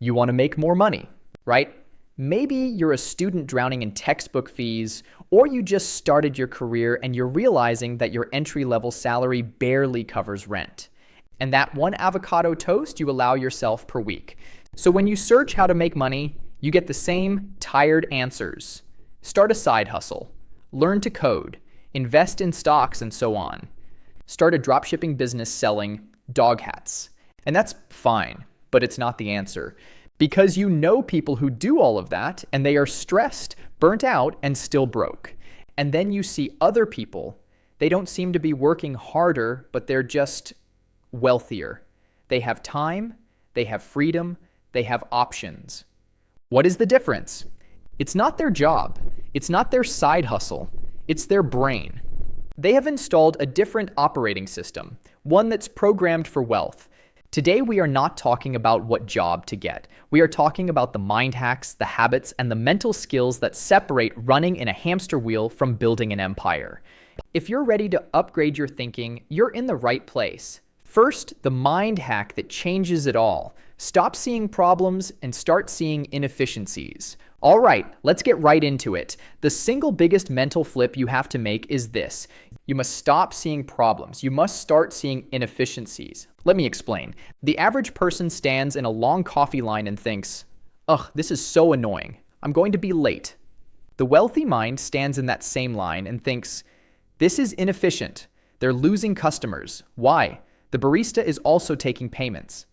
You want to make more money, right? Maybe you're a student drowning in textbook fees, or you just started your career and you're realizing that your entry-level salary barely covers rent. And that one avocado toast you allow yourself per week. So when you search how to make money, you get the same tired answers. Start a side hustle, learn to code, invest in stocks, and so on. Start a dropshipping business selling dog hats. And that's fine, but it's not the answer. Because you know people who do all of that, and they are stressed, burnt out, and still broke. And then you see other people, they don't seem to be working harder, but they're just wealthier. They have time, they have freedom, they have options. What is the difference? It's not their job. It's not their side hustle. It's their brain. They have installed a different operating system, one that's programmed for wealth. Today, we are not talking about what job to get. We are talking about the mind hacks, the habits, and the mental skills that separate running in a hamster wheel from building an empire. If you're ready to upgrade your thinking, you're in the right place. First, the mind hack that changes it all. Stop seeing problems and start seeing inefficiencies. All right, let's get right into it. The single biggest mental flip you have to make is this. You must stop seeing problems. You must start seeing inefficiencies. Let me explain. The average person stands in a long coffee line and thinks, ugh, this is so annoying. I'm going to be late. The wealthy mind stands in that same line and thinks, this is inefficient. They're losing customers. Why? The barista is also taking payments.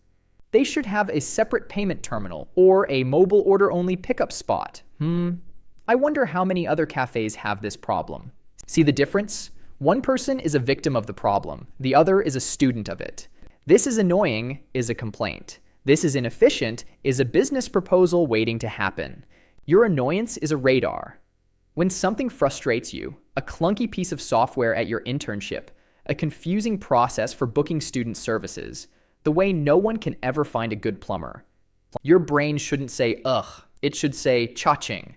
They should have a separate payment terminal or a mobile order-only pickup spot. I wonder how many other cafes have this problem. See the difference? One person is a victim of the problem. The other is a student of it. This is annoying is a complaint. This is inefficient is a business proposal waiting to happen. Your annoyance is a radar. When something frustrates you, a clunky piece of software at your internship, a confusing process for booking student services, the way no one can ever find a good plumber, your brain shouldn't say, ugh, it should say, cha-ching.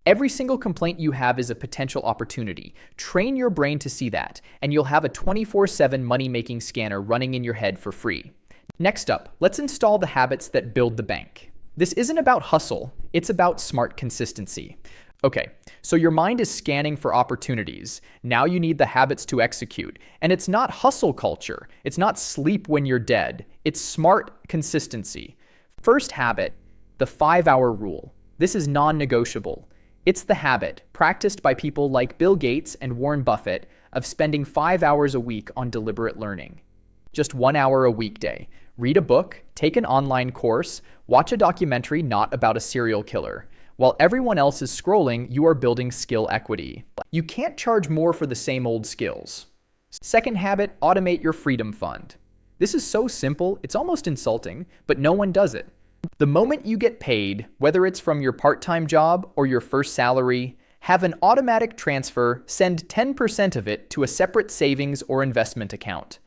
Every single complaint you have is a potential opportunity. Train your brain to see that, and you'll have a 24/7 money-making scanner running in your head for free. Next up, let's install the habits that build the bank. This isn't about hustle, it's about smart consistency. Okay, so your mind is scanning for opportunities. Now you need the habits to execute. And it's not hustle culture. It's not sleep when you're dead. It's smart consistency. First habit, the 5-hour rule. This is non-negotiable. It's the habit, practiced by people like Bill Gates and Warren Buffett, of spending 5 hours a week on deliberate learning. Just 1 hour a weekday. Read a book, take an online course, watch a documentary not about a serial killer. While everyone else is scrolling, you are building skill equity. You can't charge more for the same old skills. Second habit, automate your freedom fund. This is so simple, it's almost insulting, but no one does it. The moment you get paid, whether it's from your part-time job or your first salary, have an automatic transfer, send 10% of it to a separate savings or investment account.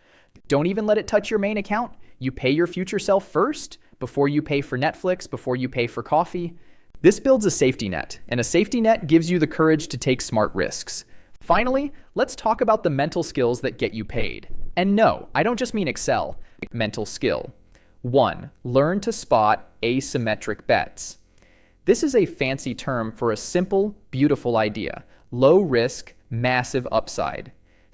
Don't even let it touch your main account. You pay your future self first, before you pay for Netflix, before you pay for coffee. This builds a safety net, and a safety net gives you the courage to take smart risks. Finally, let's talk about the mental skills that get you paid. And no, I don't just mean Excel. Mental skill. 1. Learn to spot asymmetric bets. This is a fancy term for a simple, beautiful idea. Low risk, massive upside.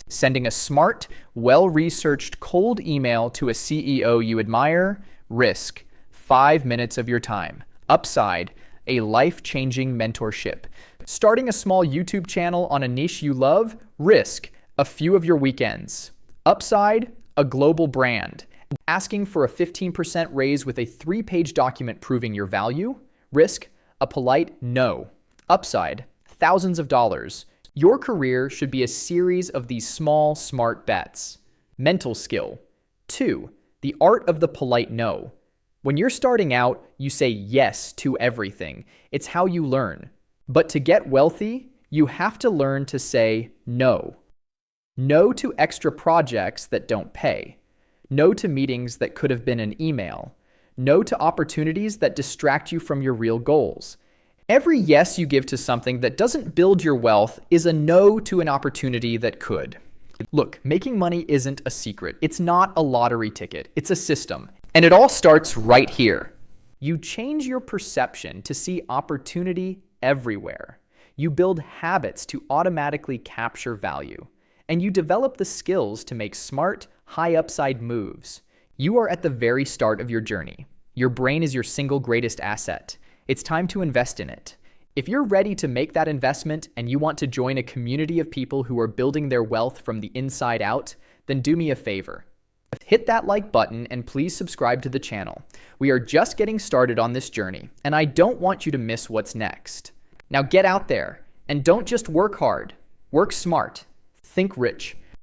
Sending a smart, well-researched cold email to a CEO you admire. Risk. 5 minutes of your time. Upside. A life-changing mentorship. Starting a small YouTube channel on a niche you love. Risk. A few of your weekends. Upside. A global brand. Asking for a 15% raise with a 3-page document proving your value. Risk. A polite no. Upside. Thousands of dollars. Your career should be a series of these small, smart bets. Mental skill. 2. The art of the polite no. When you're starting out, you say yes to everything. It's how you learn. But to get wealthy, you have to learn to say no. No to extra projects that don't pay. No to meetings that could have been an email. No to opportunities that distract you from your real goals. Every yes you give to something that doesn't build your wealth is a no to an opportunity that could. Look, making money isn't a secret. It's not a lottery ticket. It's a system. And it all starts right here. You change your perception to see opportunity everywhere. You build habits to automatically capture value. And you develop the skills to make smart, high-upside moves. You are at the very start of your journey. Your brain is your single greatest asset. It's time to invest in it. If you're ready to make that investment and you want to join a community of people who are building their wealth from the inside out, then do me a favor. Hit that like button and please subscribe to the channel. We are just getting started on this journey, and I don't want you to miss what's next. Now get out there and don't just work hard. Work smart. Think rich.